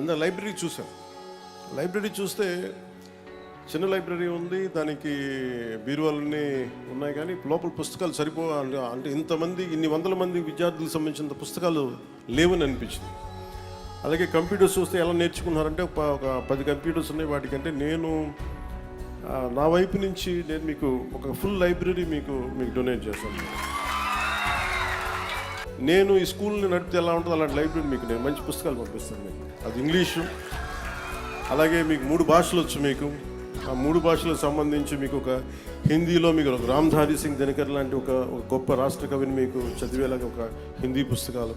అంత లైబ్రరీ చూసాం. లైబ్రరీ చూస్తే చిన్న లైబ్రరీ ఉంది, దానికి బీరువాలన్నీ ఉన్నాయి, కానీ లోపల పుస్తకాలు అంటే ఇంతమంది ఇన్ని వందల మంది విద్యార్థులకు సంబంధించిన పుస్తకాలు లేవని అనిపించింది. అలాగే కంప్యూటర్స్ చూస్తే ఎలా నేర్చుకున్నారంటే ఒక 10 కంప్యూటర్స్ ఉన్నాయి. వాటికంటే నేను నా వైపు నుంచి నేను మీకు ఒక ఫుల్ లైబ్రరీ మీకు డొనేట్ చేస్తాను. నేను ఈ స్కూల్ని నడిపితే ఎలా ఉంటుందో అలాంటి లైబ్రరీ మీకు నేను మంచి పుస్తకాలు పంపిస్తాను. మీకు అది ఇంగ్లీషు, అలాగే మీకు 3 భాషలు వచ్చు. మీకు ఆ 3 భాషలకు సంబంధించి మీకు ఒక హిందీలో మీకు ఒక రామ్ధారీ సింగ్ దినకర్ లాంటి ఒక గొప్ప రాష్ట్ర కవిని మీకు చదివేలాగా ఒక హిందీ పుస్తకాలు,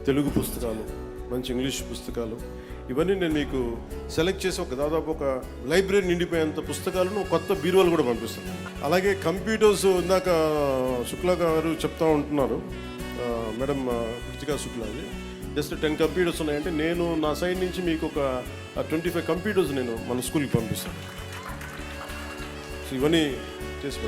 తెలుగు పుస్తకాలు, మంచి ఇంగ్లీష్ పుస్తకాలు, ఇవన్నీ నేను మీకు సెలెక్ట్ చేసి దాదాపు ఒక లైబ్రరీ నిండిపోయేంత పుస్తకాలను కొత్త బీరువాలు కూడా పంపిస్తాను. అలాగే కంప్యూటర్స్ ఇందాక శుక్లా గారు చెప్తా ఉంటున్నారు, madam Kritika Shuklaji, just 10 computers ఉన్నాయంటే నేను నా సైడ్ నుంచి మీకు ఒక 25 కంప్యూటర్స్ నేను మన స్కూల్కి పంపిస్తాను. సో ఇవన్నీ చేసి